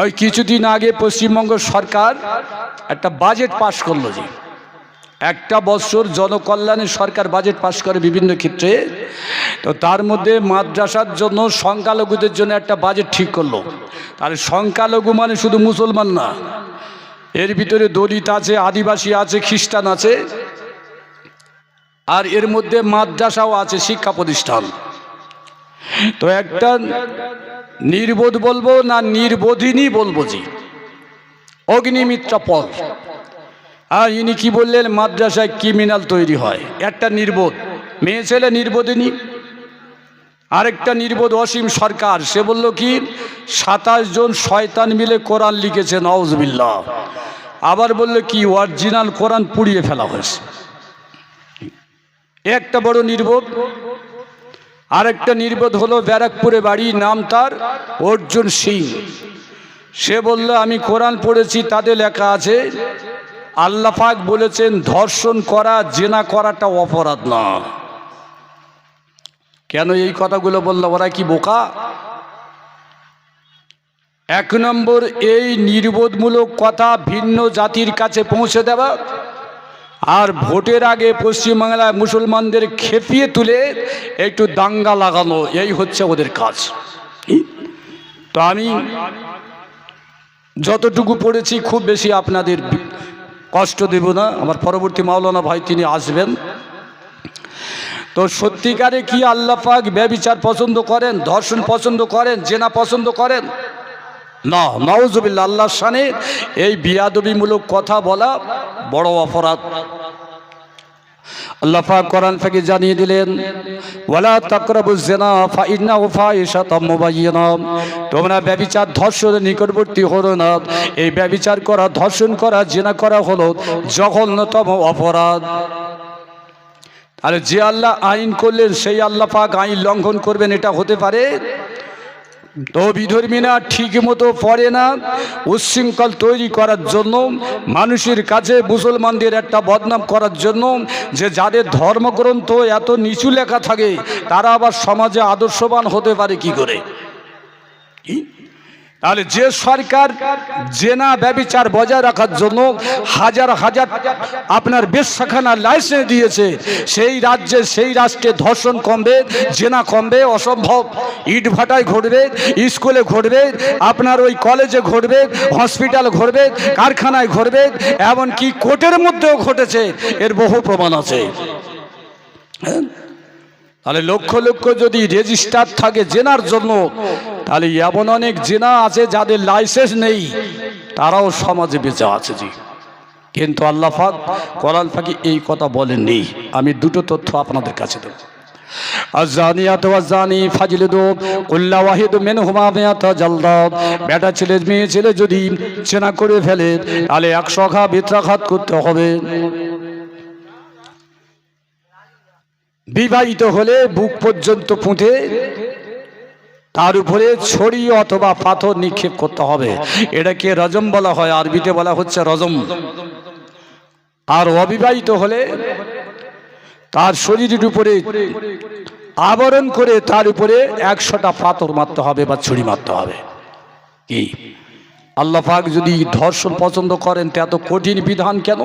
ওই কিছুদিন আগে পশ্চিমবঙ্গ সরকার একটা বাজেট পাশ করলো। যে একটা বছর জনকল্যাণে সরকার বাজেট পাশ করে বিভিন্ন ক্ষেত্রে, তো তার মধ্যে মাদ্রাসার জন্য সংখ্যালঘুদের জন্য একটা বাজেট ঠিক করলো। তাহলে সংখ্যালঘু মানে শুধু মুসলমান না, এর ভিতরে দলিত আছে, আদিবাসী আছে, খ্রিস্টান আছে, আর এর মধ্যে মাদ্রাসাও আছে, শিক্ষা প্রতিষ্ঠান। তো একটা নির্বোধ বলবো না নির্বোধিনী বলবো, জি অগ্নিমিত্রা পল, আর ইনি কি বললেন, মাদ্রাসায় ক্রিমিনাল তৈরি হয়। একটা নির্বোধ মেয়ে ছেলে নির্বোধিনী, আরেকটা নির্বোধ অসীম সরকার, সে বলল কি 27 জন শয়তান মিলে কোরআন লিখেছে, নাউজুবিল্লাহ। আবার বলল কি অরিজিনাল কোরআন পুড়িয়ে ফেলা হয়েছে। একটা বড় নির্বোধ। আরেকটা নির্বোধ হলো ব্যারাকপুরে বাড়ি, নাম তার অর্জুন সিং। সে বলল আমি কোরআন পড়েছি, তাতে লেখা আছে আল্লাহ পাক বলেছেন ধর্ষণ করা, জেনা করাটা অপরাধ না। কেন এই কথাগুলো বললো? ওরা কি বোকা? এক নম্বর, এই নির্বোধমূলক কথা ভিন্ন জাতির কাছে পৌঁছে দেওয়া, আর ভোটের আগে পশ্চিমবাংলায় মুসলমানদের খেপিয়ে তুলে একটু দাঙ্গা লাগানো, এই হচ্ছে ওদের কাজ। তো আমি যতটুকু পড়েছি খুব বেশি আপনাদের কষ্ট দেব না, আমার পরবর্তী মাওলানা ভাই তিনি আসবেন। তো সত্যিকারে কি আল্লাহ পাক ব্যভিচার পছন্দ করেন, ধর্ষণ পছন্দ করেন, জেনা পছন্দ করেন? না, নাউজুবিল্লাহ। আল্লাহর শানে এই বিয়াদবিমূলক কথা বলা বড় অপরাধ। আল্লাহ পাক কোরআন থেকে জানিয়ে দিলেন ওয়ালা তাকরাবুজ জিনা ফাইন্নাহু ফাহিশাতুম মুবায়্যিনা, তোমরা ব্যভিচার ধর্ষণের নিকটবর্তী হলো না। এই ব্যভিচার করা, ধর্ষণ করা, জিনা করা হলো জঘন্যতম অপরাধ। তাহলে যে আল্লাহ আইন করলেন সেই আল্লাহ পাক আইন লঙ্ঘন করবেন, এটা হতে পারে? তো বিধর্মীরা ঠিক মতো পড়ে না, উচ্ছৃঙ্খল তৈরি করার জন্য, মানুষের কাছে মুসলমানদের একটা বদনাম করার জন্য, যে যাদের ধর্মগ্রন্থ এত নিচু লেখা থাকে তারা আবার সমাজে আদর্শবান হতে পারে কি করে? তাহলে যে সরকার জেনা ব্যভিচার বজায় রাখার জন্য হাজার হাজার আপনার বেশ্যাখানা লাইসেন্স দিয়েছে, সেই রাজ্যে সেই রাষ্ট্রে ধর্ষণ কমবে, জেনা কমবে অসম্ভব। ইট ভাটায় ঘটবে, স্কুলে ঘটবে, আপনার ওই কলেজে ঘটবে, হসপিটাল ঘটবে, কারখানায় ঘটবে, এমনকি কোর্টের মধ্যেও ঘটেছে, এর বহু প্রমাণ আছে। তাহলে লক্ষ লক্ষ যদি রেজিস্টার থাকে জেনার জন্য, তাহলে এমন অনেক জেনা আছে যাদের লাইসেন্স নেই, তারাও সমাজে বেঁচে আছে। জি, কিন্তু আল্লাহ পাক কোরআন পাকে এই কথা বলেননি। আমি দুটো তথ্য আপনাদের কাছে দেব। আযানিয়াতু ওয়াযানি ফাজলিদু কুল্লা ওয়াহিদু মিনহুমা মিআতা জালদা, বেটা ছেলে মেয়ে ছেলে যদি জেনা করে ফেলে তাহলে 100 ঘা বেত্রাঘাত করতে হবে। বিবাহিত হলে বুক পর্যন্ত পুঁতে তার উপরে ছড়ি অথবা পাথর নিক্ষেপ করতে হবে। এটাকে রজম বলা হয়, আরবিতে বলা হচ্ছে রজম। আর অবিবাহিত হলে তার শরীরের উপরে আবরণ করে তার উপরে 100টা পাথর মারতে হবে বা ছুরি মারতে হবে। কি আল্লাহ পাক যদি ধর্ষণ পছন্দ করেন তো এত কঠিন বিধান কেন?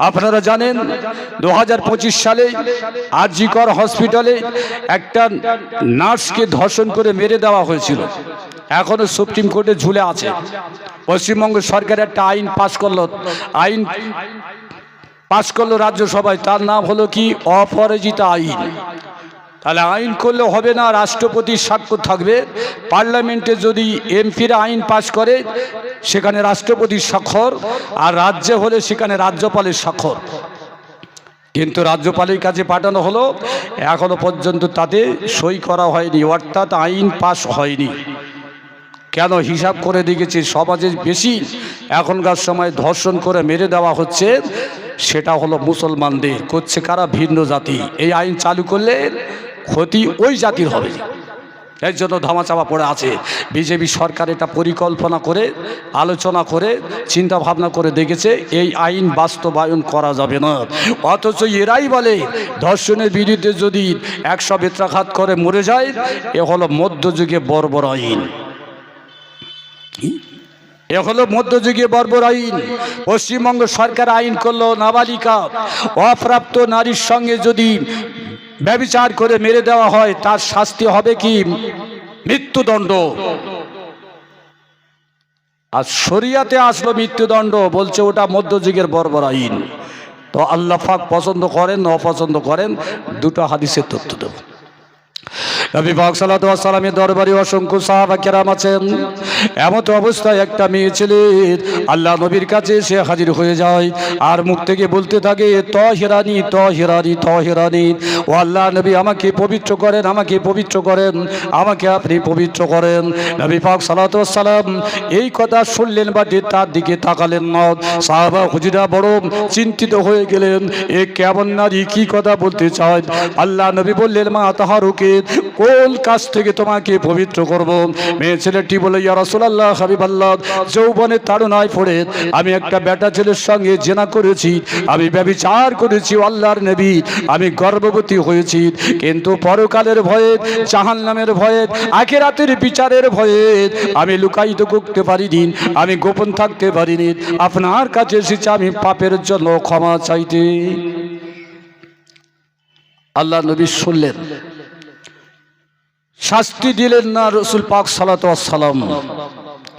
আপনারা জানেন 2025 সালে আরজি কর হসপিটালে একটা নার্সকে ধর্ষণ করে মেরে দেওয়া হয়েছিল, এখনো সুপ্রিম কোর্টে ঝুলে আছে। পশ্চিমবঙ্গ সরকার একটা আইন পাশ করলো রাজ্যসভায়, তার নাম হলো কি অপরাজিতা আইন। তাহলে আইন করলে হবে না, রাষ্ট্রপতির স্বাক্ষর থাকবে। পার্লামেন্টে যদি এমপিরা আইন পাশ করে সেখানে রাষ্ট্রপতির স্বাক্ষর, আর রাজ্যে হলে সেখানে রাজ্যপালের স্বাক্ষর। কিন্তু রাজ্যপালের কাছে পাঠানো হলো, এখনো পর্যন্ত তাতে সই করা হয়নি, অর্থাৎ আইন পাশ হয়নি। কেন? হিসাব করে দেখেছি সমাজে বেশি এখনকার সময় ধর্ষণ করে মেরে দেওয়া হচ্ছে, সেটা হলো মুসলমানদের। করছে কারা? ভিন্ন জাতি। এই আইন চালু করলে ক্ষতি ওই জাতির হবে, এর জন্য ধামাচাপা পড়ে আছে। বিজেপি সরকার এটা পরিকল্পনা করে, আলোচনা করে, চিন্তা ভাবনা করে দেখেছে এই আইন বাস্তবায়ন করা যাবে না। অথচ এরাই বলে ধর্ষণের বিরুদ্ধে যদি 100 বেত্রাঘাত করে মরে যায়, এ হলো মধ্যযুগে বর্বর আইন। কি এ হলো মধ্যযুগীয় বর্বর আইন। পশ্চিমবঙ্গ সরকার আইন করলো, নাবালিকা অপ্রাপ্ত নারীর সঙ্গে যদি ব্যভিচার করে মেরে দেওয়া হয় তার শাস্তি হবে কি মৃত্যুদণ্ড। আর শরিয়াতে আসলো মৃত্যুদণ্ড, বলছে ওটা মধ্যযুগের বর্বর আইন। তো আল্লাহ পাক পছন্দ করেন না অপছন্দ করেন, দুটো হাদিসের তথ্য দেব। নবী পাক সাল্লাল্লাহু আলাইহি ওয়াসাল্লামের দরবারে অসংখ্য সাহাবা কেরাম আছেন। এমত অবস্থায় একটা মেয়ে ছেলে আল্লাহ নবীর কাছে এসে হাজির হয়ে যায় আর মুখ থেকে বলতে থাকে তহিরানি তহিরানি তহিরানি, ও আল্লাহ নবী আমাকে পবিত্র করেন, আমাকে পবিত্র করেন, আমাকে আপনি পবিত্র করেন। নবী পাক সাল্লাল্লাহু আলাইহি ওয়াসাল্লাম এই কথা শুনলেন বাদে তার দিকে তাকালেন না। সাহাবা হুজুরা বড় চিন্তিত হয়ে গেলেন, এ কেমন নারী, কি কথা বলতে চায়? আল্লাহ নবী বললেন মা তাহারুকে, কোন কাজ থেকে তোমাকে পবিত্র করব? মেয়ে ছেলেটি বলে ইয়া রাসূলুল্লাহ হাবিবাল্লাহ, যৌবনের তাড়নায় পড়ে আমি একটা বেটা ছেলের সঙ্গে জিনা করেছি, আমি ব্যভিচার করেছি আল্লাহর নবী, আমি গর্ভবতী হয়েছি, কিন্তু পরকালের ভয়ে, জাহান্নামের ভয়ে, আখিরাতের বিচারের ভয়ে আমি লুকায়িত করতে পারিনি, আমি গোপন থাকতে পারিনি। আপনার কাছে এসেছি আমি পাপের জন্য ক্ষমা চাইতে। আল্লাহ নবী শুনলেন, শাস্তি দিলেন না রাসূল পাক সাল্লাল্লাহু আলাইহি ওয়াসাল্লাম।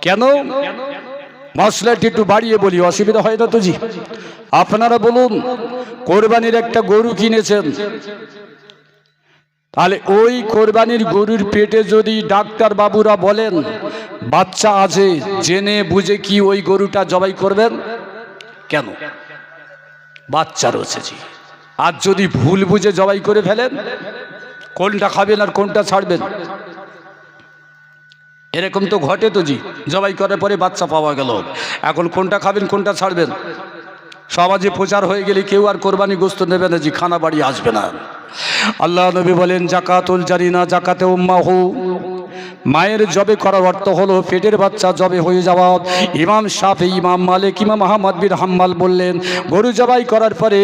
কেন? মশলাটি একটু বাড়িয়ে বলি, অসুবিধা হয় না তো জি? আপনারা বলুন, কোরবানির একটা গরু কিনেছেন, তাহলে ওই কোরবানির গরুর পেটে যদি ডাক্তার বাবুরা বলেন বাচ্চা আছে, জেনে বুঝে কি ওই গরুটা জবাই করবেন? কেন? বাচ্চা রয়েছে জি। আর যদি ভুল বুঝে জবাই করে ফেলেন, কোনটা খাবেন আর কোনটা ছাড়বেন? এরকম তো ঘটে তো জি, জবাই করার পরে বাচ্চা পাওয়া গেল, এখন কোনটা খাবেন কোনটা ছাড়বেন? সমাজে প্রচার হয়ে গেলে কেউ আর কোরবানি গোশত নেবে না জি, খানা বাড়ি আসবে না। আল্লাহ নবী বলেন জাকাতুল জারিনা জাকাতে উম্মাহু, মায়ের জবে করার অর্থ হলো পেটের বাচ্চা জবে হয়ে যাওয়া। ইমাম শাফি, ইমাম মালিক, ইমাম আহমদ বিন হাম্বল বললেন গরু জবাই করার পরে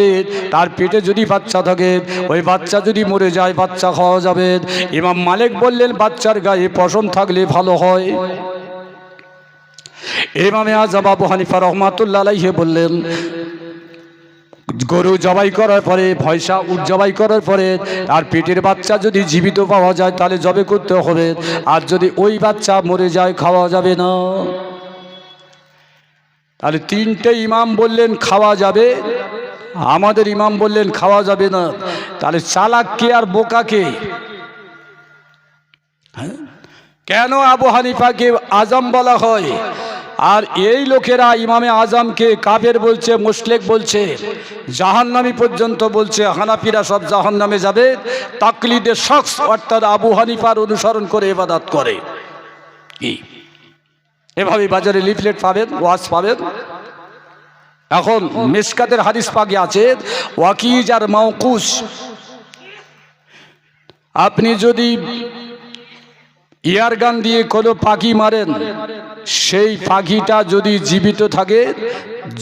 তার পেটে যদি বাচ্চা থাকে, ওই বাচ্চা যদি মরে যায় বাচ্চা খাওয়া যাবে। ইমাম মালিক বললেন বাচ্চার গায়ে পশম থাকলে ভালো হয়। ইমামে আযম আবু হানিফা রাহমাতুল্লাহ আলাইহি বললেন গরু জবাই করার পরে, ভয়সা উট জবাই করার পরে আর পেটের বাচ্চা যদি জীবিত পাওয়া যায় তাহলে জবে করতে হবে, আর যদি ওই বাচ্চা মরে যায় খাওয়া যাবে না। তাহলে তিনটে ইমাম বললেন খাওয়া যাবে, আমাদের ইমাম বললেন খাওয়া যাবে না। তাহলে চালাক কে আর বোকা কে? কেন আবু হানিফাকে আজম বলা হয় আর এই লোকেরা ইমামে আজমকে কাফের বলছে, মুশরিক বলছে, জাহান্নামী পর্যন্ত বলছে? হানাফিরা সব জাহান্নামে যাবে, তাকলিদে শখস অর্থাৎ আবু হানিফার অনুসরণ করে ইবাদত করে। কি এভাবে বাজারে লিফলেট পাবেন, ওয়াজ পাবেন। এখন মিশকাতের হাদিস পাকে আছে ওয়াকিজ আর মাওকুস, আপনি যদি ইয়ারগান দিয়ে কোনো পাখি মারেন, সেই পাখিটা যদি জীবিত থাকে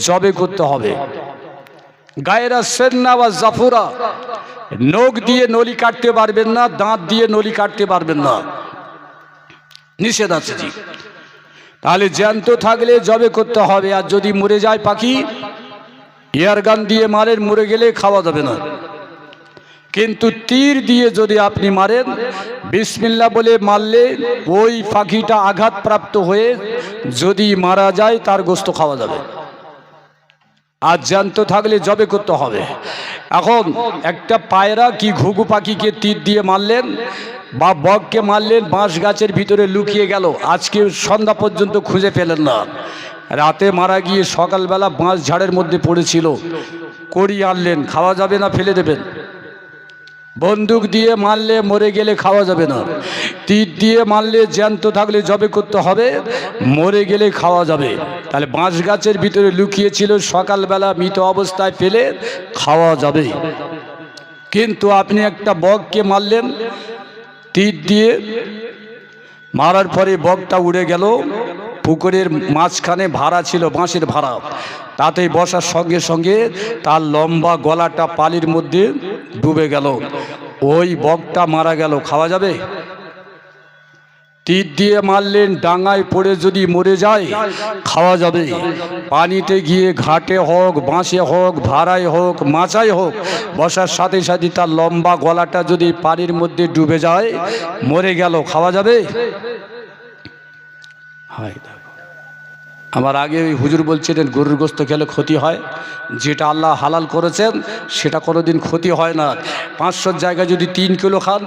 জবে করতে হবে। গায়রা সেন্না বা জাফুরা, নখ দিয়ে নলি কাটতে পারবেন না, দাঁত দিয়ে নলি কাটতে পারবেন না, নিষেধ আছে জি। তাহলে জ্যান্ত থাকলে জবে করতে হবে। আর যদি মরে যায় পাখি, ইয়ারগান দিয়ে মারেন, মরে গেলে খাওয়া যাবে না। কিন্তু তীর দিয়ে যদি আপনি মারেন, বিসমিল্লাহ বলে মারলে ওই পাখিটা আঘাতপ্রাপ্ত হয়ে যদি মারা যায় তার গোশত খাওয়া যাবে। আর জ্যান্ত থাকলে জবে করতে হবে। এখন একটা পায়রা কি ঘুঘু পাখিকে তীর দিয়ে মারলেন বা বককে মারলেন, বাঁশ গাছের ভিতরে লুকিয়ে গেল, আজকে সন্ধ্যা পর্যন্ত খুঁজে পেলেন না, রাতে মারা গিয়ে সকালবেলা বাঁশ ঝাড়ের মধ্যে পড়েছিল, কড়িয়ে আনলেন, খাওয়া যাবে না ফেলে দেবেন? বন্দুক দিয়ে মারলে মরে গেলে খাওয়া যাবে না, তীর দিয়ে মারলে জ্যান্ত থাকলে জবে করতে হবে, মরে গেলে খাওয়া যাবে। তাহলে বাঁশ গাছের ভিতরে লুকিয়েছিল, সকালবেলা মৃত অবস্থায় পেলে খাওয়া যাবে। কিন্তু আপনি একটা বককে মারলেন তীর দিয়ে, মারার পরে বকটা উড়ে গেল, পুকুরের মাঝখানে ভাড়া ছিল, বাঁশের ভাড়া, তাতে বসার সঙ্গে সঙ্গে তার লম্বা গলাটা পানির মধ্যে ডুবে গেল, ওই বকটা মারা গেল, খাওয়া যাবে? তীর দিয়ে মারলেন, ডাঙায় পড়ে যদি মরে যায় খাওয়া যাবে। পানিতে গিয়ে ঘাটে হোক, বাঁশে হোক, ভাড়ায় হোক, মাচায় হোক, বসার সাথে সাথে তার লম্বা গলাটা যদি পানির মধ্যে ডুবে যায়, মরে গেল, খাওয়া যাবে? হয়। আমার আগে ওই হুজুর বলছিলেন গরুর গোস্ত খেলে ক্ষতি হয়, যেটা আল্লাহ হালাল করেছেন সেটা কোনোদিন ক্ষতি হয় না। 500 জায়গায় যদি 3 কিলো খান,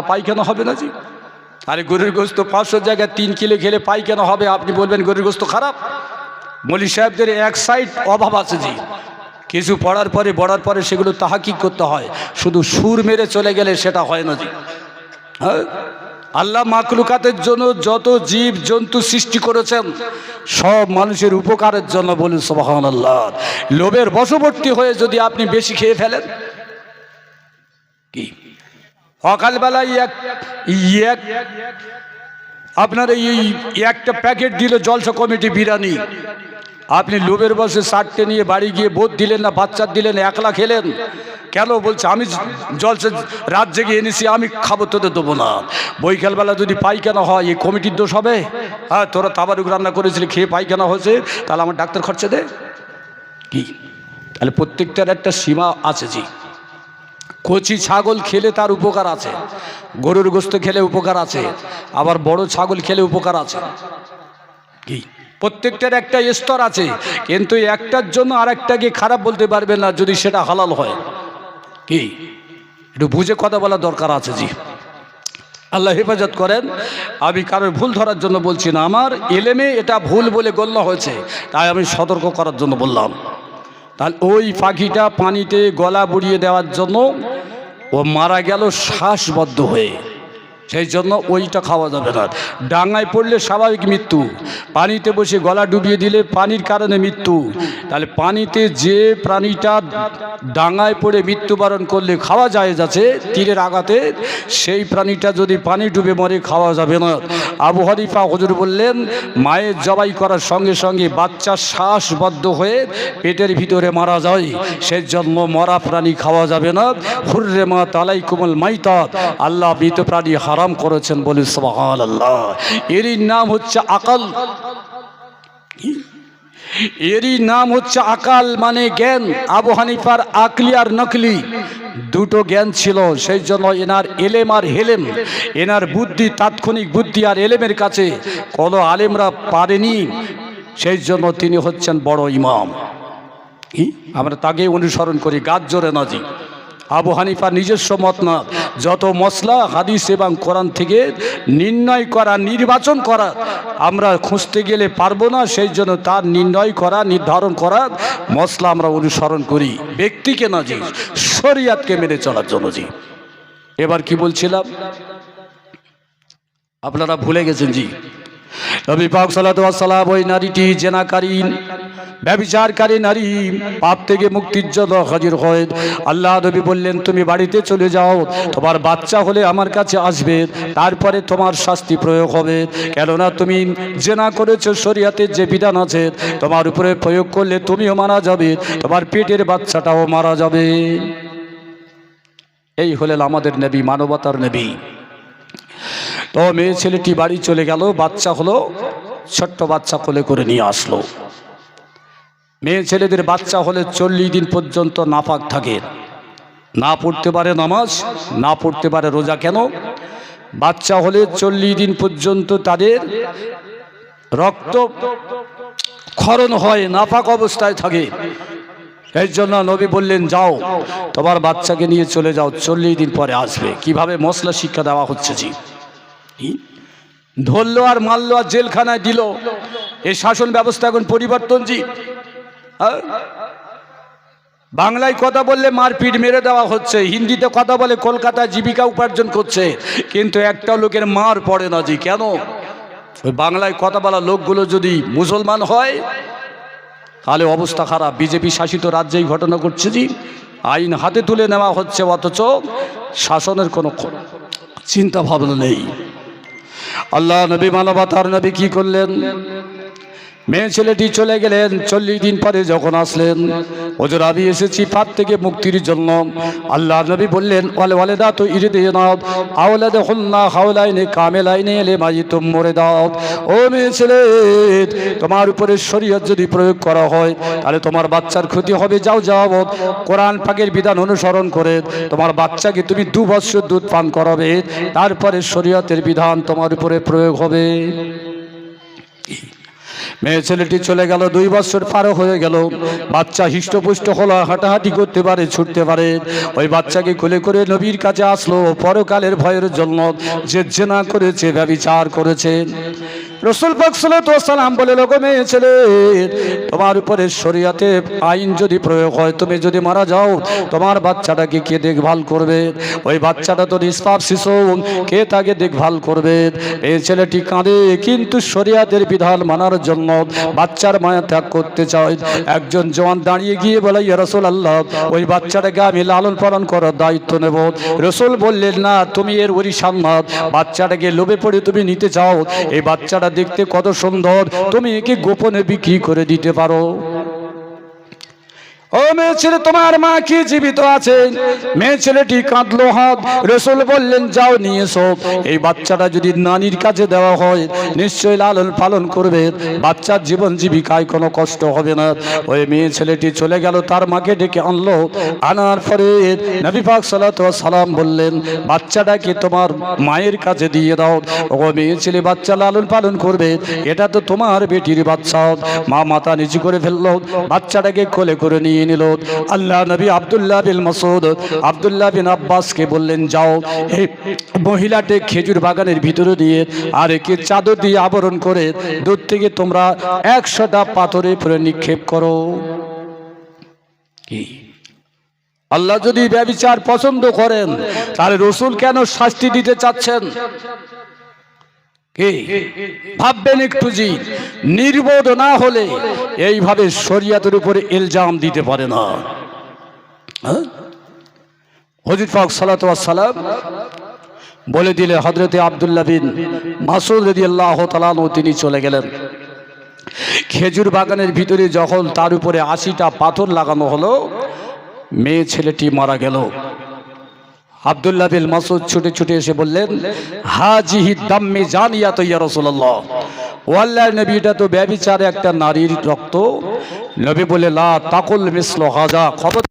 পায়খানা হবে না জি? আরে গরুর গোস্ত 500 জায়গায় 3 কিলো খেলে পায়খানা হবে, আপনি বলবেন গরুর গোস্ত খারাপ? মৌলী সাহেবদের এক সাইড অভাব আছে জি, কিছু পড়ার পরে সেগুলো তাহাকিক করতে হয়, শুধু সুর মেরে চলে গেলে সেটা হয় না জি। হ্যাঁ, আল্লাহ মাখলুকাতের জন্য যত জীব জন্তু সৃষ্টি করেছেন সব মানুষের উপকারের জন্য, বলুন সুবহানাল্লাহ। লোভের বশবর্তী হয়ে যদি আপনি বেশি খেয়ে ফেলেন, কি সকালবেলায় আপনার এই একটা প্যাকেট দিল জলসা কমিটি বিরিয়ানি, আপনি লোভের বসে 4টে নিয়ে বাড়ি গিয়ে বোধ দিলেন না, বাচ্চার দিলেন, একলা খেলেন। কেন? বলছে আমি জলসা রাত জেগে এনেছি, আমি খাবো, তোদের দেবো না। বৈকালবেলা যদি পায়খানা হয়, এই কমিটির দোষ হবে? হ্যাঁ, তোরা তাবারুক রান্না করেছিলি, খেয়ে পায়খানা হয়েছে, তাহলে আমার ডাক্তার খরচা দে কি? তাহলে প্রত্যেকটার একটা সীমা আছে জি। কচি ছাগল খেলে তার উপকার আছে, গরুর গোস্ত খেলে উপকার আছে, আবার বড় ছাগল খেলে উপকার আছে কি? প্রত্যেকটার একটা স্তর আছে, কিন্তু একটার জন্য আরেকটাকে খারাপ বলতে পারবে না যদি সেটা হালাল হয়। কি একটু বুঝে কথা বলা দরকার আছে জি। আল্লাহ হেফাজত করেন। আমি কারোর ভুল ধরার জন্য বলছি না, আমার এলেমে এটা ভুল বলে গণ্য হয়েছে, তাই আমি সতর্ক করার জন্য বললাম। তাহলে ওই পাখিটা পানিতে গলা বুড়িয়ে দেওয়ার জন্য ও মারা গেল শ্বাসবদ্ধ হয়ে, সেই জন্য ওইটা খাওয়া যাবে না। ডাঙায় পড়লে স্বাভাবিক মৃত্যু, পানিতে বসে গলা ডুবিয়ে দিলে পানির কারণে মৃত্যু। তাহলে পানিতে যে প্রাণীটা ডাঙায় পড়ে মৃত্যুবরণ করলে খাওয়া যায় যাচ্ছে তীরের আঘাতে, সেই প্রাণীটা যদি পানি ডুবে মরে খাওয়া যাবে না। আবু হানিফা হুজুর বললেন, মায়ের জবাই করার সঙ্গে সঙ্গে বাচ্চার শ্বাসবদ্ধ হয়ে পেটের ভিতরে মারা যায়, সেই জন্য মরা প্রাণী খাওয়া যাবে না। হুররিমাত আলাইকুমুল মাইতাত, আল্লাহ মৃত প্রাণী হারাম করেছেন, বলি সুবহানাল্লাহ। এরই নাম হচ্ছে আকল, এরই নাম হচ্ছে আকাল, মানে জ্ঞান। আবু হানিফার আকলি আর নকলি দুটো জ্ঞান ছিল, সেই জন্য এনার এলেম আর হেলেম, এনার বুদ্ধি, তাৎক্ষণিক বুদ্ধি আর এলেমের কাছে কোনো আলেমরা পারেনি, সেই জন্য তিনি হচ্ছেন বড় ইমাম। আমরা তাকে অনুসরণ করি, গাছ জোরে নাজি। আবু হানিফা নিজস্ব মত না, যত মসলা হাদিস এবং কোরআন থেকে নির্ণয় করা, নির্বাচন করা আমরা খুঁজতে গেলে পারবো না, সেই জন্য তার নির্ণয় করা, নির্ধারণ করা মসলা আমরা অনুসরণ করি, ব্যক্তিকে না জি, শরিয়াতকে মেনে চলার জন্য জি। এবার কি বলছিলাম, আপনারা ভুলে গেছেন জি। নবী পাক সাল্লাল্লাহু আলাইহি ওয়াসাল্লাম ওই নারীটি জেনাকারী, ব্যভিচারকারী নারী, পাপ থেকে মুক্তির জন্য হাজির হয়। আল্লাহ নবী বললেন, তুমি বাড়িতে চলে যাও, তোমার বাচ্চা হলে আমার কাছে আসবে, তারপরে তোমার শাস্তি প্রয়োগ হবে, কেননা তুমি জেনা করেছো, শরীয়তের যে বিধান আছে তোমার উপরে প্রয়োগ করলে তুমিও মারা যাবে, তোমার পেটের বাচ্চাটাও মারা যাবে। এই হলেন আমাদের নবী, মানবতার নবী। তো মেয়ে ছেলেটি বাড়ি চলে গেল, বাচ্চা হলো, ছোট্ট বাচ্চা কোলে করে নিয়ে আসলো। মেয়ে ছেলেদের বাচ্চা হলে 40 দিন পর্যন্ত নাপাক থাকে, না পড়তে পারে নামাজ, না পড়তে পারে রোজা। কেন? বাচ্চা হলে 40 দিন পর্যন্ত তাদের রক্ত ক্ষরণ হয়, নাপাক অবস্থায় থাকে। এই জন্য নবী বললেন, যাও তোমার বাচ্চাকে নিয়ে চলে যাও, 40 দিন পরে আসবে। কিভাবে মশলা শিক্ষা দেওয়া হচ্ছে জি। ধরলো আর মারলো আর জেলখানায় দিল, এই শাসন ব্যবস্থা এখন পরিবর্তন জি। বাংলায় কথা বললে মারপিট, মেরে দেওয়া হচ্ছে, হিন্দিতে কথা বলে কলকাতায় জীবিকা উপার্জন করছে, কিন্তু একটা লোকের মার পড়ে না জি। কেন? ওই বাংলায় কথা বলা লোকগুলো যদি মুসলমান হয় তাহলে অবস্থা খারাপ। বিজেপি শাসিত রাজ্যেই ঘটনা ঘটছে জি, আইন হাতে তুলে নেওয়া হচ্ছে, অথচ শাসনের কোনো চিন্তা ভাবনা নেই। আল্লাহ নবী, মানবতার নবী কি করলেন? মেয়ে ছেলেটি চলে গেলেন। 40 দিন পরে যখন আসলেন, হুজুর আমি এসেছি পাপ থেকে মুক্তির জন্য। আল্লাহ নবী বললেন ওয়াল ওয়ালিদাতু ইরদিনা আওলাদহুন্না হাওলাইনি কামিলাইনি লিমা ইয়াতুম মুরিদাত। ও মেয়ে ছেলে, তোমার উপরে শরীয়ত যদি প্রয়োগ করা হয় তাহলে তোমার বাচ্চার ক্ষতি হবে। যাও যাও, কোরআন পাকের বিধান অনুসরণ করে তোমার বাচ্চাকে তুমি 2 বছর দুধ পান করাবে, তারপরে শরীয়তের বিধান তোমার উপরে প্রয়োগ হবে। মেয়ে ছেলেটি চলে গেল। 2 বছর পার হয়ে গেল। বাচ্চা হিষ্টপুষ্ট হলো, হাঁটাহাঁটি করতে পারে, ছুটতে পারে। ওই বাচ্চাকে কোলে করে নবীর কাছে আসলো পরকালের ভয়ের জন্য, যে জেনা করেছে, ব্যভিচার করেছে। রাসূল পাক সাল্লাল্লাহু আলাইহি ওয়াসাল্লাম বলে, লোক মেয়ে ছেলে, তোমার উপরে শরীয়তে আইন যদি প্রয়োগ হয়, তুমি যদি মারা যাও, তোমার বাচ্চাটাকে কে দেখভাল করবে? ওই বাচ্চাটা তো নিষ্পাপ শিশু, কে তাকে দেখভাল করবে? এই ছেলেটি কাঁদে, কিন্তু শরীয়তের বিধান মানার জন্য বাচ্চার মায়া ত্যাগ করতে চায়। একজন জওয়ান দাঁড়িয়ে গিয়ে বলে, ইয়া রাসূলুল্লাহ, ওই বাচ্চাটাকে আমি লালন পালন করার দায়িত্ব নেব। রাসূল বললেন, না, তুমি এর ওরিশান না। বাচ্চাটাকে লোভে পড়ে তুমি নিতে চাও, এই বাচ্চাটা দেখতে কত সুন্দর, তুমি একে গোপনে বিক্রি করে দিতে পারো। ও মেয়ে ছেলে, তোমার মা কি জীবিত আছে? মেয়ে ছেলেটি কাঁদলো হাত। রাসূল বললেন, যাও নিয়ে এসো। এই বাচ্চাটা যদি নানির কাছে দেওয়া হয়, নিশ্চয়ই লালন পালন করবে, বাচ্চার জীবন জীবিকায় কোনো কষ্ট হবে না। ওই মেয়ে ছেলেটি চলে গেল, তার মাকে ডেকে আনলো। আনার পরে নবী পাক সাল্লাল্লাহু আলাইহি সাল্লাম বললেন, বাচ্চাটাকে তোমার মায়ের কাছে দিয়ে দাও। ও মেয়ে ছেলে, বাচ্চা লালন পালন করবে, এটা তো তোমার বেটির বাচ্চা। মা মাথা নিচু করে ফেললো, বাচ্চাটাকে কোলে করে নিয়ে নিল। আল্লাহ নবী আব্দুল্লাহ বিন মাসউদ, আব্দুল্লাহ বিন আব্বাসকে বললেন, যাও এই মহিলাটি খেজুর বাগানের ভিতরে দিয়ে আর একে চাদর দিয়ে আবরণ করে দূর থেকে তোমরা 100টা পাথরে পরে নিক্ষেপ করো। কি আল্লাহ যদি ব্যভিচার পছন্দ করেন, তাহলে রাসূল কেন শাস্তি দিতে চাচ্ছেন? ভাববেন একটু, জি, নির্বোধ না হলে এইভাবে শরীয়তের উপরে ইলজাম দিতে পারে না। হুজুর পাক সাল্লাল্লাহু আলাইহি ওয়াসাল্লাম বলে দিলে, হযরতে আব্দুল্লাহ বিন মাসউদ রাদিয়াল্লাহু তাআলা আনহু তিনি চলে গেলেন। খেজুর বাগানের ভিতরে যখন তার উপরে 80টা পাথর লাগানো হলো, মেয়ে ছেলেটি মারা গেল। আব্দুল্লাহ বিন মাসউদ ছুটে ছুটে এসে বললেন, হাজিহি দাম্মি জানিয়াত ইয়া রাসূলুল্লাহ, ও আল্লাহর নবী, এটা তো ব্যভিচার, একটা নারীর রক্ত। নবী বলে, লা তাকুল মিসলু হাযা, খবর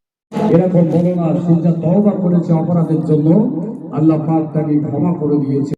এরকম বলো না। সে যা তওবা করেছে অপরাধের জন্য, আল্লাহ পাক তাকে ক্ষমা করে দিয়েছে।